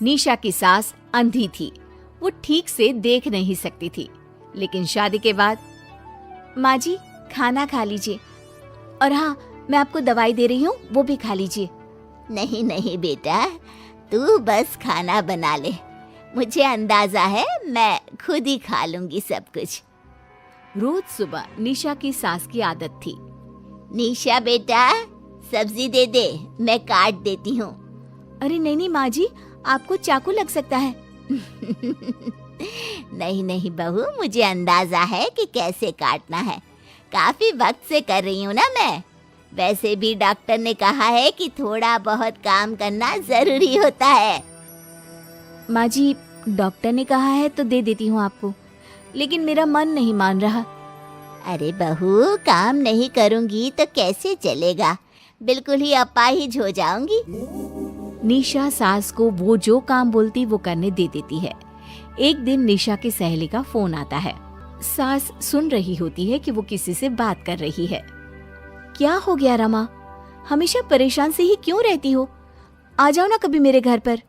निशा की सास अंधी थी, वो ठीक से देख नहीं सकती थी। लेकिन शादी के बाद, माँ जी खाना खा लीजिए, और हाँ मैं आपको दवाई दे रही हूँ, वो भी खा लीजिए। नहीं नहीं बेटा, तू बस खाना बना ले, मुझे अंदाजा है मैं खुद ही खा लूंगी सब कुछ। रोज सुबह निशा की सास की आदत थी। निशा बेटा, सब्जी दे दे, मैं काट देती हूँ। अरे नहीं नहीं माँ जी, आपको चाकू लग सकता है। नहीं नहीं बहू, मुझे अंदाजा है कि कैसे काटना है, काफी वक्त से कर रही हूँ ना मैं। वैसे भी डॉक्टर ने कहा है कि थोड़ा बहुत काम करना जरूरी होता है। माँ जी, डॉक्टर ने कहा है तो दे देती हूँ आपको, लेकिन मेरा मन नहीं मान रहा। अरे बहू, काम नहीं करूँगी तो कैसे चलेगा, बिल्कुल ही अपाहिज हो जाऊंगी। निशा सास को वो जो काम बोलती वो करने दे देती है। एक दिन निशा की सहेली का फोन आता है। सास सुन रही होती है कि वो किसी से बात कर रही है। क्या हो गया रमा, हमेशा परेशान से ही क्यों रहती हो? आ जाओ ना कभी मेरे घर पर।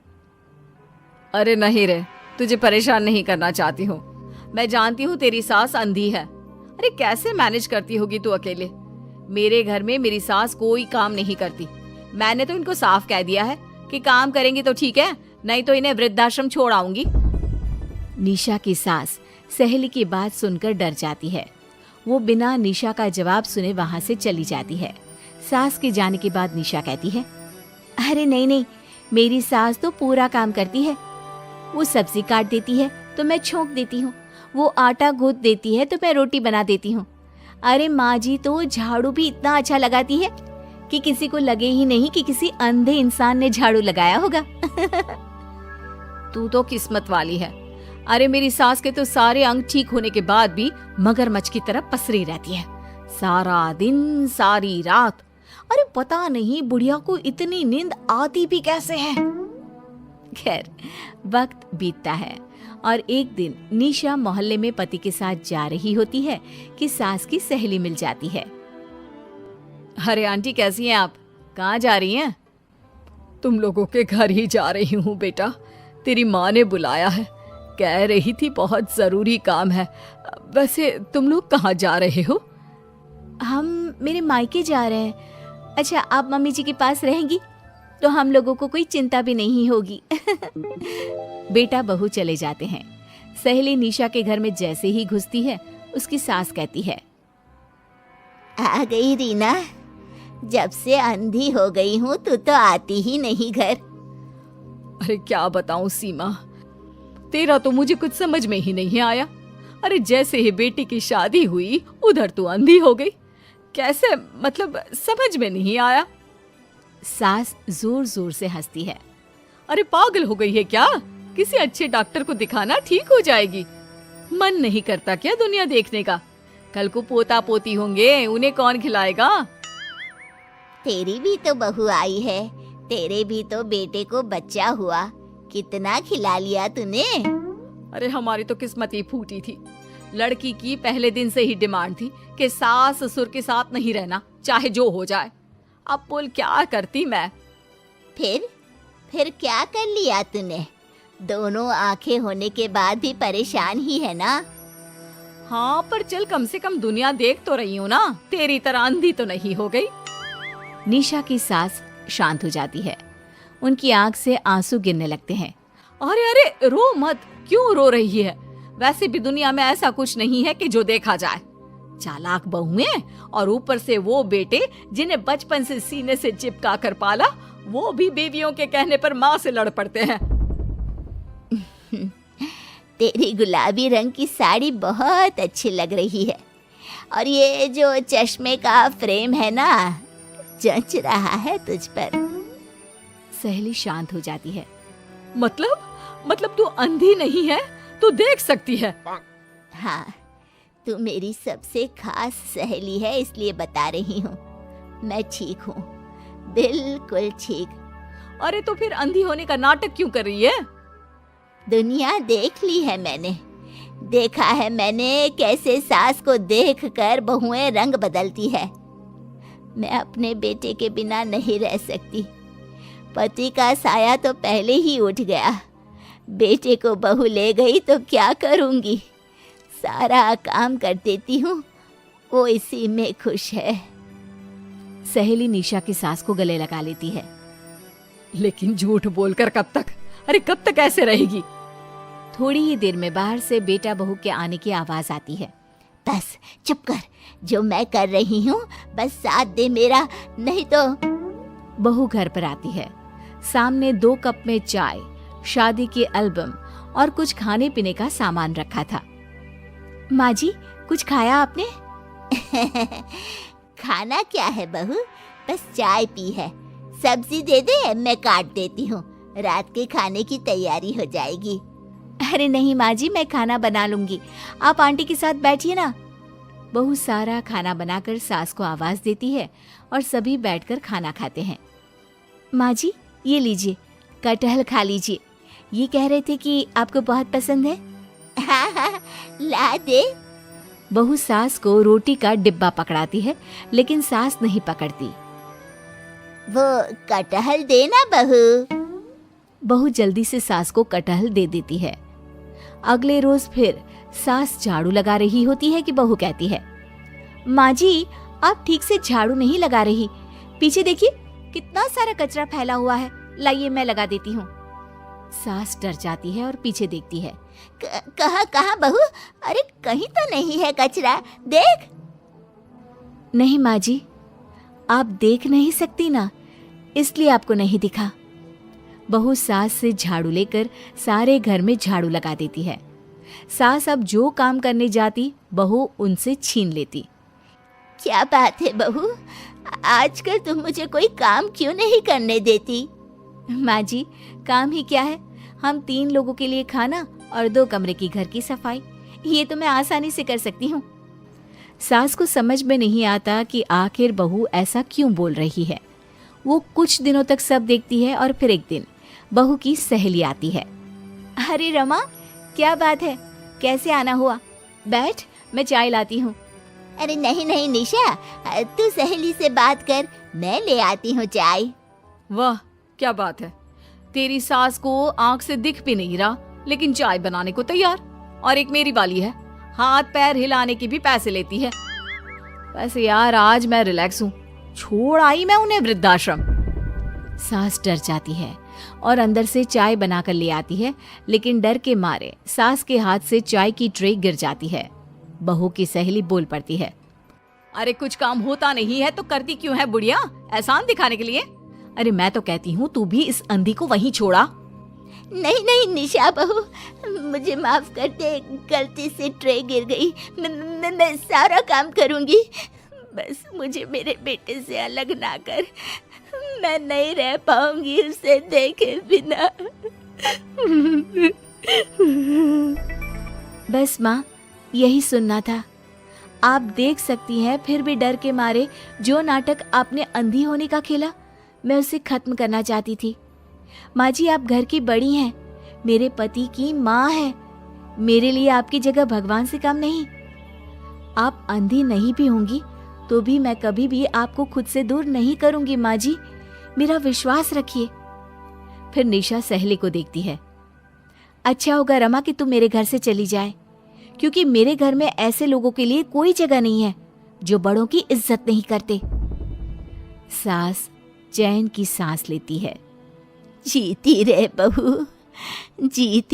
अरे नहीं रे, तुझे परेशान नहीं करना चाहती हूँ। मैं जानती हूँ तेरी सास अंधी है। अरे कैसे मैनेज करती होगी तू अकेले? मेरे घर में मेरी सास कोई काम नहीं करती। मैंने तो इनको साफ कह दिया है कि काम करेंगी तो ठीक है, नहीं तो इन्हें वृद्धाश्रम छोड़ आऊंगी। निशा की सास सहेली की बात सुनकर डर जाती है। वो बिना निशा का जवाब सुने वहां से चली जाती है। सास के जाने के बाद निशा कहती है, अरे नहीं नहीं, मेरी सास तो पूरा काम करती है। वो सब्जी काट देती है तो मैं छोंक देती हूँ, वो आटा गूंथ देती है तो मैं रोटी बना देती हूँ। अरे माँ जी तो झाड़ू भी इतना अच्छा लगाती है कि किसी को लगे ही नहीं कि किसी अंधे इंसान ने झाड़ू लगाया होगा। तू तो किस्मत वाली है। अरे मेरी सास के तो सारे अंग ठीक होने के बाद भी मगरमच्छ की तरह पसरी रहती है, सारा दिन सारी रात। अरे पता नहीं बुढ़िया को इतनी नींद आती भी कैसे है। खैर, वक्त बीतता है और एक दिन निशा मोहल्ले में पति के साथ जा रही होती है कि सास की सहेली मिल जाती है। अरे आंटी कैसी हैं आप? कहाँ जा रही हैं? तुम लोगों के घर ही जा रही हूँ बेटा, तेरी माँ ने बुलाया है, कह रही थी बहुत जरूरी काम है। वैसे तुम लोग कहाँ जा रहे हो? हम मेरे मायके जा रहे हैं। अच्छा, आप मम्मी जी के पास रहेंगी तो हम लोगों को कोई चिंता भी नहीं होगी। बेटा बहू चले जाते हैं। सहेली निशा के घर में जैसे ही घुसती है, उसकी सास कहती है, आ गई रीना, जब से अंधी हो गई हूँ तू तो आती ही नहीं घर। अरे क्या बताऊं सीमा, तेरा तो मुझे कुछ समझ में ही नहीं आया। अरे जैसे ही बेटी की शादी हुई उधर तू अंधी हो गई, कैसे? मतलब समझ में नहीं आया। सास जोर जोर से हंसती है। अरे पागल हो गई है क्या? किसी अच्छे डॉक्टर को दिखाना, ठीक हो जाएगी। मन नहीं करता क्या दुनिया देखने का? कल को पोता पोती होंगे, उन्हें कौन खिलाएगा? तेरी भी तो बहू आई है, तेरे भी तो बेटे को बच्चा हुआ, कितना खिला लिया तूने। अरे हमारी तो किस्मत ही फूटी थी। लड़की की पहले दिन से ही डिमांड थी कि सास ससुर के साथ नहीं रहना, चाहे जो हो जाए। अब बोल क्या करती मैं? फिर क्या कर लिया तूने? दोनों आंखें होने के बाद भी परेशान ही है ना? हाँ, पर चल कम से कम दुनिया देख तो रही हूँ ना, तेरी तरह अंधी तो नहीं हो गई। निशा की सास शांत हो जाती है। उनकी आंख से आंसू गिरने लगते हैं। अरे अरे रो मत, क्यों रो रही है? वैसे भी दुनिया में ऐसा कुछ नहीं है कि जो देखा जाए। चालाक बहुएं और ऊपर से वो बेटे जिन्हें बचपन से सीने से चिपका कर पाला, वो भी बीवियों के कहने पर माँ से लड़ पड़ते हैं। तेरी गुलाबी रंग की साड़ी बहुत अच्छी लग रही है, और ये जो चश्मे का फ्रेम है ना, जच रहा है तुझ पर। सहेली शांत हो जाती है। मतलब तू अंधी नहीं है, तू देख सकती है। हाँ, तू मेरी सबसे खास सहेली है, इसलिए बता रही हूँ। मैं ठीक हूँ, बिल्कुल ठीक। अरे तो फिर अंधी होने का नाटक क्यों कर रही है? दुनिया देख ली है मैंने, देखा है मैंने कैसे सास को देखकर बहुएं रंग बदलती है। मैं अपने बेटे के बिना नहीं रह सकती। पति का साया तो पहले ही उठ गया, बेटे को बहू ले गई तो क्या करूँगी। सारा काम कर देती हूँ, वो इसी में खुश है। सहेली निशा की सास को गले लगा लेती है। लेकिन झूठ बोलकर कब तक? अरे कब तक ऐसे रहेगी? थोड़ी ही देर में बाहर से बेटा बहू के आने की आवाज आती है। बस चुप कर, जो मैं कर रही हूँ बस साथ दे मेरा, नहीं तो। बहू घर पर आती है। सामने 2 कप में चाय, शादी के एल्बम और कुछ खाने पीने का सामान रखा था। माँ जी, कुछ खाया आपने? खाना क्या है बहू, बस चाय पी है। सब्जी दे दे, मैं काट देती हूँ, रात के खाने की तैयारी हो जाएगी। अरे नहीं माँ जी, मैं खाना बना लूंगी, आप आंटी के साथ बैठिए ना। बहू सारा खाना बनाकर सास को आवाज देती है और सभी बैठकर खाना खाते हैं। माँ जी, ये लीजिए, कटहल खा लीजिए, ये कह रहे थे कि आपको बहुत पसंद है। हाँ, ला दे। बहू सास को रोटी का डिब्बा पकड़ाती है, लेकिन सास नहीं पकड़ती। वो कटहल देना बहू। बहू जल्दी से सास को कटहल दे देती है। अगले रोज फिर सास झाड़ू लगा रही होती है कि बहू कहती है, माँ जी, आप ठीक से झाड़ू नहीं लगा रही, पीछे देखिए कितना सारा कचरा फैला हुआ है, लाइए मैं लगा देती हूँ। सास डर जाती है और पीछे देखती है। कहाँ बहू? अरे कहीं तो नहीं है कचरा, देख। नहीं माँ जी, आप देख नहीं सकती ना, इसलिए आपको नहीं दिखा। बहू सास से झाड़ू लेकर सारे घर में झाड़ू लगा देती है। सास अब जो काम करने जाती, बहू उनसे छीन लेती। क्या बात है बहू, आजकल तुम मुझे कोई काम क्यों नहीं करने देती? माँ जी, काम ही क्या है, हम 3 लोगों के लिए खाना और 2 कमरे की घर की सफाई, ये तो मैं आसानी से कर सकती हूँ। सास को समझ में नहीं आता कि आखिर बहू ऐसा क्यों बोल रही है। वो कुछ दिनों तक सब देखती है और फिर एक दिन बहू की सहेली आती है। अरे रमा, क्या बात है, कैसे आना हुआ? बैठ, मैं चाय लाती हूँ। अरे नहीं निशा, तू सहेली से बात कर, मैं ले आती हूँ चाय। वाह, क्या बात है, तेरी सास को आंख से दिख भी नहीं रहा, लेकिन चाय बनाने को तैयार। और एक मेरी वाली है, हाथ पैर हिलाने के भी पैसे लेती है। वैसे यार आज मैं रिलैक्स हूँ, छोड़ आई मैं उन्हें वृद्धाश्रम। सास डर जाती है और अंदर से चाय बनाकर ले आती है, लेकिन डर के मारे सास के हाथ से चाय की ट्रे गिर जाती है। बहू की सहेली बोल पड़ती है, अरे कुछ काम होता नहीं है तो करती क्यों है बुढ़िया, एहसान दिखाने के लिए? अरे मैं तो कहती हूँ तू भी इस अंधी को वहीं छोड़ा। नहीं निशा बहू, मुझे माफ कर दे, गलती से ट्रे गिर गई, मैं सारा काम करूँगी, बस मुझे मेरे बेटे से अलग ना कर, मैं नहीं रह पाऊंगी उसे देखे बिना। बस माँ, यही सुनना था। आप देख सकती हैं, फिर भी डर के मारे जो नाटक आपने अंधी होने का खेला, मैं उसे खत्म करना चाहती थी। माँ जी, आप घर की बड़ी हैं, मेरे पति की माँ है, मेरे लिए आपकी जगह भगवान से कम नहीं। आप अंधी नहीं भी होंगी तो भी मैं कभी भी आपको खुद से दूर नहीं करूंगी माँ जी, मेरा विश्वास रखिए। फिर निशा सहेली को देखती है। अच्छा होगा रमा कि तू मेरे घर से चली जाए, क्योंकि मेरे घर में ऐसे लोगों के लिए कोई जगह नहीं है जो बड़ों की इज्जत नहीं करते। सास चैन की सांस लेती है। जीती रहे बहू, जीती